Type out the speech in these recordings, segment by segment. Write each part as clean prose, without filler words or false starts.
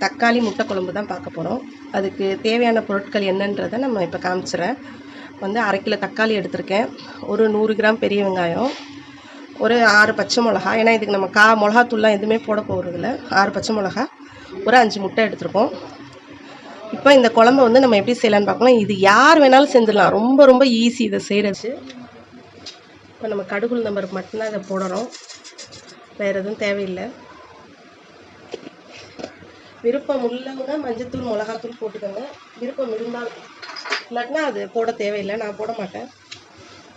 தக்காளி முட்டை குழம்பு தான் பார்க்க போகிறோம். அதுக்கு தேவையான பொருட்கள் என்னன்றதை நம்ம இப்போ காமிச்சிடுறேன். வந்து 1/2 கிலோ தக்காளி எடுத்திருக்கேன், ஒரு 100 கிராம் பெரிய வெங்காயம், ஒரு 6 பச்சை மிளகா, ஏன்னா இதுக்கு நம்ம மிளகாத்தூள்லாம் எதுவுமே போட போகிறதில்ல, 6 பச்சை மிளகா, ஒரு 5 முட்டை எடுத்துருக்கோம். இப்போ இந்த குழம்பு வந்து நம்ம எப்படி செய்யலான்னு பார்க்கலாம். இது யார் வேணாலும் செஞ்சிடலாம், ரொம்ப ரொம்ப ஈஸி இதை செய்கிறது. இப்போ நம்ம கடுகு நம்பருக்கு மட்டும்தான் இதை போடுறோம், வேறு எதுவும் தேவையில்லை. விருப்பம் உள்ளவங்க மஞ்சத்தூள் மிளகாத்தூள் போட்டுக்கோங்க, விருப்பம் இருந்தால். இல்லாட்டினா அது போட தேவையில்லை, நான் போட மாட்டேன்.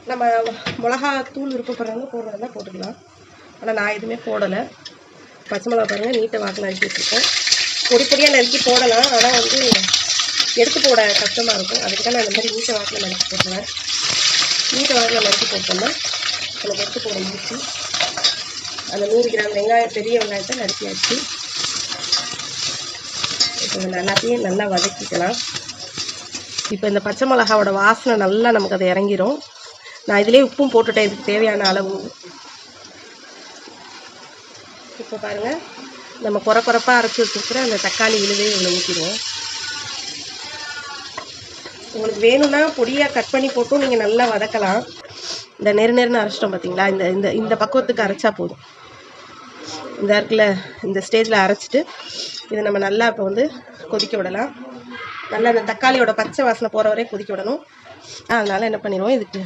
நம்ம மிளகாத்தூள் விருப்பப்படுறவங்க போடுறதா போட்டுக்கலாம், ஆனால் நான் எதுவுமே போடலை. பச்சை மிளகா பாருங்கள், நீட்டை வாக்கில் நறுக்கி வச்சுருக்கேன். பொடி பொடியாக நறுக்கி போடலாம், ஆனால் வந்து எடுத்து போட கஷ்டமாக இருக்கும். அதுக்கு தான் நான் இந்த மாதிரி நீட்டை வாக்கில் நறுக்கி போட்டுருவேன். நீட்டை வாக்கில் நறுக்கி போட்டோம்னா எனக்கு எடுத்து போட ஈஸி. அந்த 100 கிராம் வெங்காயம், பெரிய வெங்காயத்தை நறுக்கியாச்சு. இப்போ எல்லாத்தையும் நல்லா வதக்கிக்கலாம். இப்போ இந்த பச்சை மிளகாவோட வாசனை நல்லா நமக்கு அதை இறங்கிடும். நான் இதிலே உப்பும் போட்டுட்டேன், இதுக்கு தேவையான அளவு. இப்போ பாருங்கள், நம்ம குறைப்பாக அரைச்சி வச்சுருக்கிற அந்த தக்காளி விழுவே இவ்வளோ ஊற்றிடுவோம். உங்களுக்கு வேணும்னா பொடியாக கட் பண்ணி போட்டும் நீங்கள் நல்லா வதக்கலாம். இந்த நெருன்னு அரைச்சிட்டோம் பார்த்தீங்களா, இந்த இந்த இந்த பக்குவத்துக்கு அரைச்சா போதும். இந்த இடத்துல இந்த ஸ்டேஜில் அரைச்சிட்டு இதை நம்ம நல்லா இப்போ வந்து கொதிக்க விடலாம். நல்லா இந்த தக்காளியோட பச்சை வாசனை போகிற வரையும் கொதிக்க விடணும். அதனால் என்ன பண்ணிடுவோம், இதுக்கு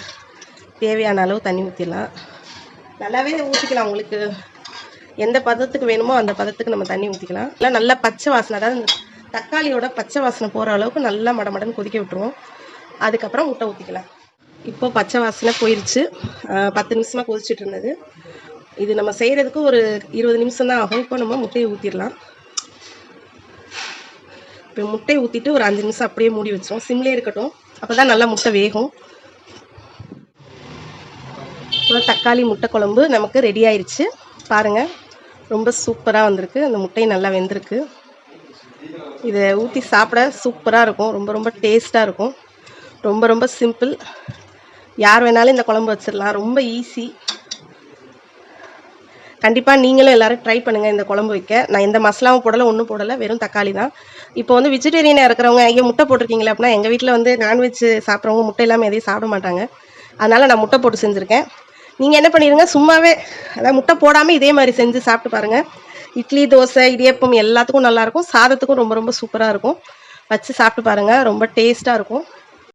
தேவையான அளவு தண்ணி ஊற்றிடலாம். நல்லாவே ஊற்றிக்கலாம், உங்களுக்கு எந்த பதத்துக்கு வேணுமோ அந்த பதத்துக்கு நம்ம தண்ணி ஊற்றிக்கலாம். இல்லை நல்லா பச்சை வாசனை, அதாவது இந்த தக்காளியோட பச்சை வாசனை போகிற அளவுக்கு நல்லா மடமடன்னு கொதிக்க விட்டுருவோம். அதுக்கப்புறம் முட்டை ஊற்றிக்கலாம். இப்போ பச்சை வாசனை போயிடுச்சு, 10 நிமிஷமாக கொதிச்சுட்டு இருந்தது. இது நம்ம செய்கிறதுக்கு ஒரு 20 நிமிஷம் தான் ஆகும். இப்போ நம்ம முட்டையை ஊற்றிடலாம். இப்போ முட்டையை ஊற்றிட்டு ஒரு 5 நிமிஷம் அப்படியே மூடி வச்சிடும், சிம்லேயே இருக்கட்டும், அப்போ தான் நல்லா முட்டை வேகும். இப்போ தக்காளி முட்டை குழம்பு நமக்கு ரெடி ஆயிடுச்சு. பாருங்கள், ரொம்ப சூப்பராக வந்திருக்கு. அந்த முட்டையும் நல்லா வெந்திருக்கு. இதை ஊற்றி சாப்பிட சூப்பராக இருக்கும், ரொம்ப ரொம்ப டேஸ்ட்டாக இருக்கும். ரொம்ப ரொம்ப சிம்பிள், யார் வேணாலும் இந்த குழம்பு வச்சிடலாம், ரொம்ப ஈஸி. கண்டிப்பாக நீங்களும் எல்லோரும் ட்ரை பண்ணுங்கள் இந்த குழம்பு வைக்க. நான் எந்த மசாலாவும் போடலை, ஒன்றும் போடலை, வெறும் தக்காளி தான். இப்போ வந்து வெஜிடேரியனாக இருக்கிறவங்க ஐயோ முட்டை போட்டிருக்கீங்களே அப்படின்னா, எங்கள் வீட்டில் வந்து நான்வெஜ் சாப்பிட்றவங்க முட்டை இல்லாமல் எதையும் சாப்பிட மாட்டாங்க. அதனால் நான் முட்டை போட்டு செஞ்சுருக்கேன். நீங்கள் என்ன பண்ணிடுங்க, சும்மாவே அதாவது முட்டை போடாமல் இதே மாதிரி செஞ்சு சாப்பிட்டு பாருங்கள். இட்லி, தோசை, இடியப்பம் எல்லாத்துக்கும் நல்லாயிருக்கும், சாதத்துக்கும் ரொம்ப ரொம்ப சூப்பராக இருக்கும். வச்சு சாப்பிட்டு பாருங்கள், ரொம்ப டேஸ்ட்டாக இருக்கும்.